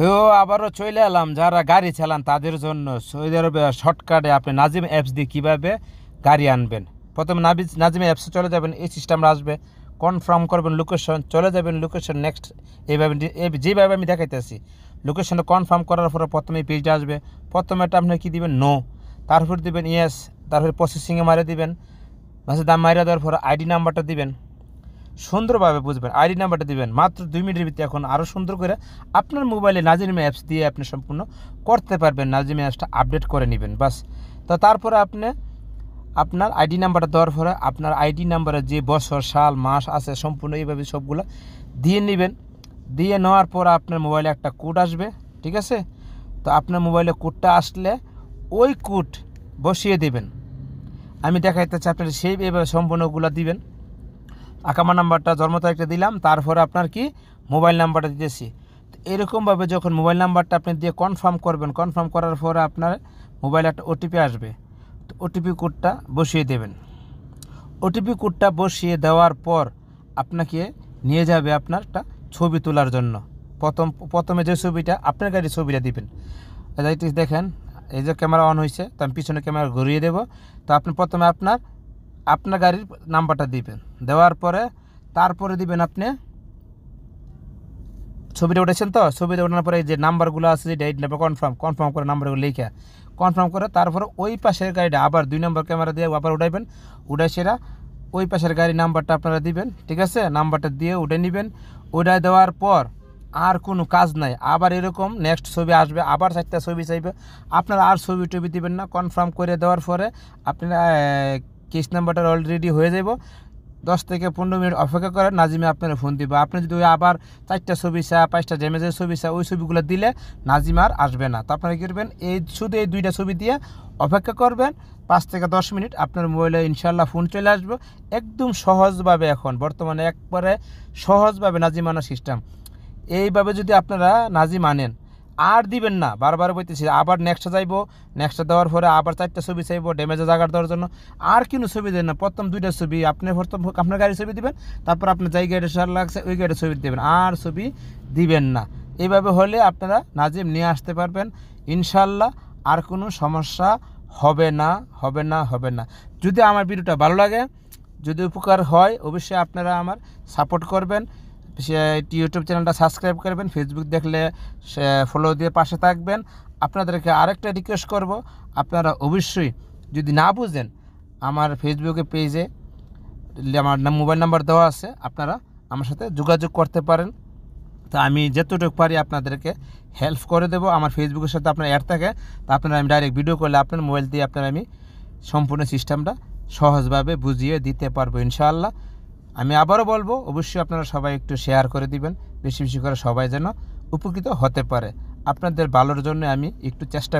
তো আবারও চলে এলাম যারা গাড়ি চালান তাদের জন্য সৌদি আরবে শর্টকাটে আপনি নাজিম অ্যাপস দিয়ে কীভাবে গাড়ি আনবেন। প্রথমে নাজিম অ্যাপসে চলে যাবেন, এই সিস্টেমটা আসবে, কনফার্ম করবেন লোকেশন, চলে যাবেন লোকেশন নেক্সট, এইভাবে যেভাবে আমি দেখাইতেছি লোকেশনটা কনফার্ম করার পরে প্রথমে এই পেজটা আসবে। প্রথমে এটা আপনি কী দিবেন, নো, তারপর দিবেন ইয়েস, তারপরে প্রসেসিংয়ে মারে দিবেন, মাসে দাম মারিয়ে দেওয়ার পরে আইডি নাম্বারটা দিবেন, সুন্দরভাবে বুঝবেন, আইডি নাম্বারটা দিবেন। মাত্র 2 মিনিটের ভিতরে এখন আরও সুন্দর করে আপনার মোবাইলে নাজিম অ্যাপস দিয়ে আপনি সম্পূর্ণ করতে পারবেন। নাজিম অ্যাপসটা আপডেট করে নেবেন বাস। তো তারপরে আপনি আপনার আইডি নাম্বারটা দেওয়ার পরে আপনার আইডি নাম্বারে যে বছর সাল মাস আছে সম্পূর্ণ এইভাবে সবগুলো দিয়ে নেবেন। দিয়ে নেওয়ার পর আপনার মোবাইলে একটা কোড আসবে, ঠিক আছে? তো আপনার মোবাইলে কোডটা আসলে ওই কোড বসিয়ে দেবেন। আমি দেখাইতেছি আপনার সেইভাবে সম্পূর্ণগুলো দিবেন। আকামা নাম্বারটা, জন্ম তারিখটা দিলাম, তারপরে আপনার কি মোবাইল নাম্বারটা দিতেছি। তো এরকমভাবে যখন মোবাইল নাম্বারটা আপনি দিয়ে কনফার্ম করবেন, কনফার্ম করার পরে আপনার মোবাইলে একটা ওটিপি আসবে। তো ওটিপি কোডটা বসিয়ে দেবেন। ওটিপি কোডটা বসিয়ে দেওয়ার পর আপনাকে নিয়ে যাবে আপনার একটা ছবি তোলার জন্য। প্রথমে যে ছবিটা আপনার গাড়ির ছবিটা দিবেন, দেখেন এই যে ক্যামেরা অন হয়েছে, তো আমি পিছনে ক্যামেরা ঘুরিয়ে দেবো। তো আপনি প্রথমে আপনার গাড়ির নাম্বারটা দিবেন, দেওয়ার পরে তারপরে দিবেন আপনি ছবিটা উঠেছেন। তো ছবিটা ওঠানোর পরে যে নাম্বারগুলো আছে, যে ডেট নাম্বার কনফার্ম করে নাম্বারগুলো লিখে কনফার্ম করে তারপরে ওই পাশের গাড়িটা আবার 2 নম্বর ক্যামেরা দিয়ে আবার উঠাইবেন। উঠে সেরা ওই পাশের গাড়ির নাম্বারটা আপনারা দিবেন, ঠিক আছে? নাম্বারটা দিয়ে উঠে নেবেন। উঠায় দেওয়ার পর আর কোনো কাজ নাই। আবার এরকম নেক্সট ছবি আসবে, আবার 4টা ছবি চাইবে, আপনারা আর ছবি টবি দিবেন না। কনফার্ম করে দেওয়ার পরে আপনারা কেস নাম্বারটা অলরেডি হয়ে যাব। 10 থেকে 15 মিনিট অপেক্ষা করেন, নাজিমে আপনারা ফোন দিবে। আপনি যদি ওই আবার 4টা ছবি চা, 5টা ড্যামেজের ছবি চা, ওই ছবিগুলো দিলে নাজিম আর আসবে না। তো আপনারা কী করবেন, শুধু এই 2টা ছবি দিয়ে অপেক্ষা করবেন 5 থেকে 10 মিনিট, আপনার মোবাইলে ইনশাল্লাহ ফোন চলে আসবে। একদম সহজভাবে, এখন বর্তমানে একবারে সহজভাবে নাজিম আনার সিস্টেম। এইভাবে যদি আপনারা নাজিম আনেন, আর দিবেন না, বারবার বলতেছি, আবার নেক্সটটা যাইবো, নেক্সটটা দেওয়ার পরে আবার 4টা ছবি চাইবো ড্যামেজের জায়গা দেওয়ার জন্য, আর কোনো ছবি দেন না। প্রথম 2টা ছবি আপনি প্রথম আপনার গাড়ির ছবি দিবেন, তারপর আপনার যাই গাড়ির সার লাগছে ওই গাড়ির ছবি দেবেন, আর ছবি দিবেন না। এইভাবে হলে আপনারা নাজিম নিয়ে আসতে পারবেন ইনশাল্লাহ। আর কোনো সমস্যা হবে না, হবে না, হবে না। যদি আমার ভিডিওটা ভালো লাগে, যদি উপকার হয়, অবশ্যই আপনারা আমার সাপোর্ট করবেন। ইউটিউব চ্যানেলটা সাবস্ক্রাইব করবেন, ফেসবুক দেখলে ফলো দিয়ে পাশে থাকবেন। আপনাদেরকে আরেকটা রিকোয়েস্ট করব, আপনারা অবশ্যই যদি না বুঝেন আমার ফেসবুকে পেজে আমার মোবাইল নাম্বার দেওয়া আছে, আপনারা আমার সাথে যোগাযোগ করতে পারেন। তো আমি যতটুকু পারি আপনাদেরকে হেল্প করে দেবো। আমার ফেসবুকের সাথে আপনার অ্যাড থাকে, তো আপনারা আমি ডাইরেক্ট ভিডিও করলে আপনার মোবাইল দিয়ে আমি সম্পূর্ণ সিস্টেমটা সহজভাবে বুঝিয়ে দিতে পারবো ইনশাআল্লাহ। আমি আবারও বলবো, অবশ্যই আপনারা সবাই একটু শেয়ার করে দিবেন, বেশি বেশি করে, সবাই যেন উপকৃত হতে পারে। আপনাদের ভালোর জন্য আমি একটু চেষ্টা